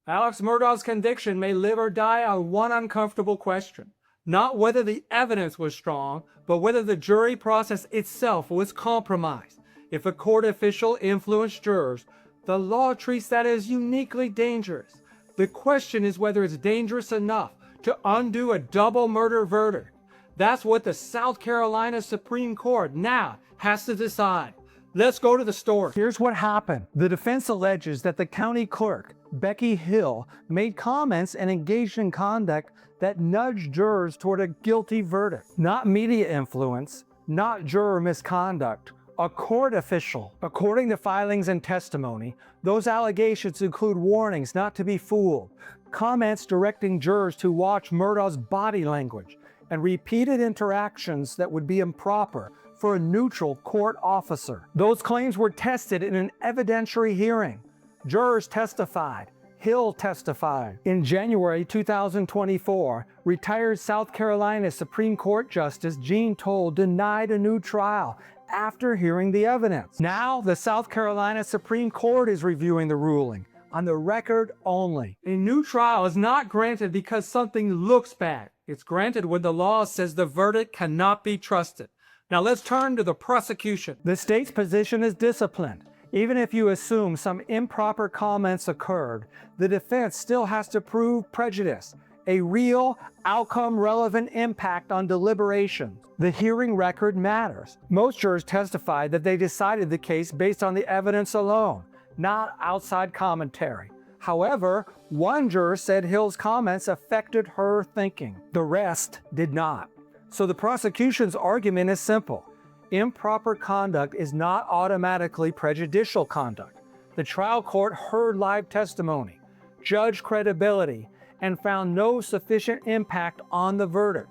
Alex Murdaugh's conviction may live or die on one uncomfortable question. Not whether the evidence was strong, but whether the jury process itself was compromised. If a court official influenced jurors, the law treats that as uniquely dangerous. The question is whether it's dangerous enough to undo a double murder verdict. That's what the South Carolina Supreme Court now has to decide. Let's go to the story. Here's what happened. The defense alleges that the county clerk, Becky Hill, made comments and engaged in conduct that nudged jurors toward a guilty verdict. Not media influence, not juror misconduct, a court official. According to filings and testimony, those allegations include warnings not to be fooled, comments directing jurors to watch Murdaugh's body language, and repeated interactions that would be improper for a neutral court officer. Those claims were tested in an evidentiary hearing. Jurors testified. Hill testified. In January 2024, retired South Carolina Supreme Court Justice Jean Toll denied a new trial after hearing the evidence. Now, the South Carolina Supreme Court is reviewing the ruling on the record only. A new trial is not granted because something looks bad. It's granted when the law says the verdict cannot be trusted. Now let's turn to the prosecution. The state's position is disciplined. Even if you assume some improper comments occurred, the defense still has to prove prejudice, a real, outcome-relevant impact on deliberations. The hearing record matters. Most jurors testified that they decided the case based on the evidence alone, not outside commentary. However, one juror said Hill's comments affected her thinking. The rest did not. So the prosecution's argument is simple. Improper conduct is not automatically prejudicial conduct. The trial court heard live testimony, judged credibility, and found no sufficient impact on the verdict.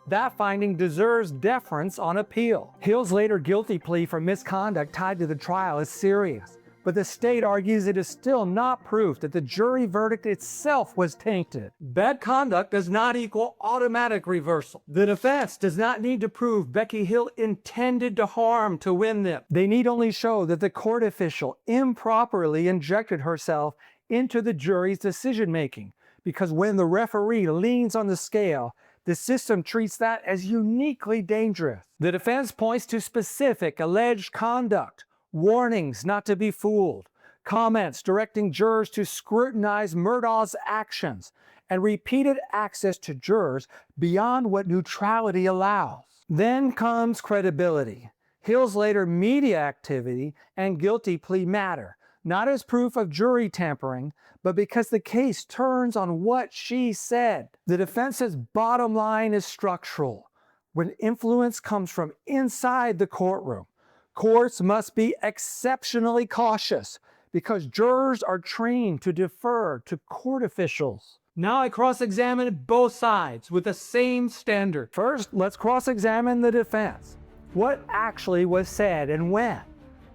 That finding deserves deference on appeal. Hill's later guilty plea for misconduct tied to the trial is serious, but the state argues it is still not proof that the jury verdict itself was tainted. Bad conduct does not equal automatic reversal. The defense does not need to prove Becky Hill intended to harm to win them. They need only show that the court official improperly injected herself into the jury's decision-making, because when the referee leans on the scale, the system treats that as uniquely dangerous. The defense points to specific alleged conduct, warnings not to be fooled, comments directing jurors to scrutinize Murdaugh's actions, and repeated access to jurors beyond what neutrality allows. Then comes credibility. Hill's later media activity and guilty plea matter, not as proof of jury tampering, but because the case turns on what she said. The defense's bottom line is structural. When influence comes from inside the courtroom, courts must be exceptionally cautious because jurors are trained to defer to court officials. Now I cross-examine both sides with the same standard. First, let's cross-examine the defense. What actually was said and when?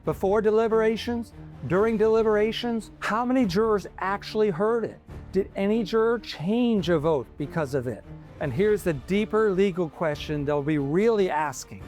Before deliberations? During deliberations? How many jurors actually heard it? Did any juror change a vote because of it? And here's the deeper legal question they'll be really asking.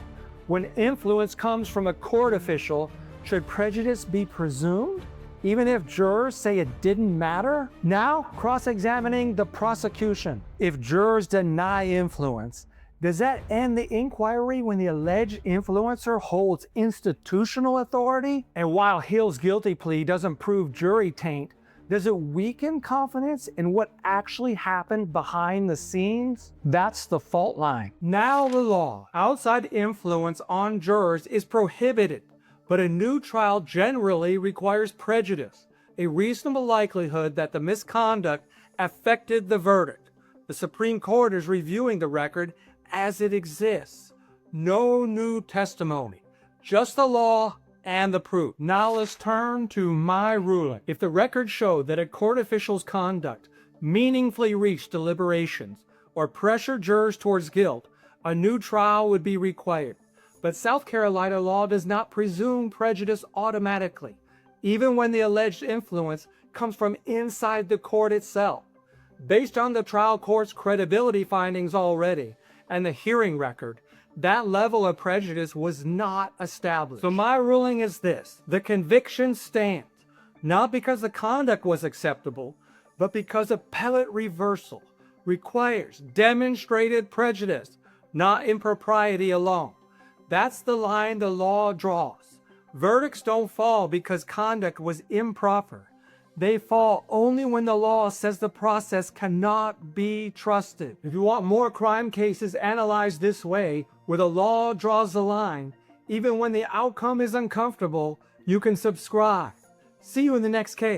When influence comes from a court official, should prejudice be presumed, even if jurors say it didn't matter? Now, cross-examining the prosecution. If jurors deny influence, does that end the inquiry when the alleged influencer holds institutional authority? And while Hill's guilty plea doesn't prove jury taint, does it weaken confidence in what actually happened behind the scenes? That's the fault line. Now the law. Outside influence on jurors is prohibited, but a new trial generally requires prejudice, a reasonable likelihood that the misconduct affected the verdict. The Supreme Court is reviewing the record as it exists. No new testimony, just the law and the proof. Now let's turn to my ruling. If the record showed that a court official's conduct meaningfully reached deliberations or pressured jurors towards guilt, a new trial would be required. But South Carolina law does not presume prejudice automatically, even when the alleged influence comes from inside the court itself. Based on the trial court's credibility findings already, and the hearing record, that level of prejudice was not established. So my ruling is this: the conviction stands, not because the conduct was acceptable, but because appellate reversal requires demonstrated prejudice, not impropriety alone. That's the line the law draws. Verdicts don't fall because conduct was improper. They fall only when the law says the process cannot be trusted. If you want more crime cases analyzed this way, where the law draws the line, even when the outcome is uncomfortable, you can subscribe. See you in the next case.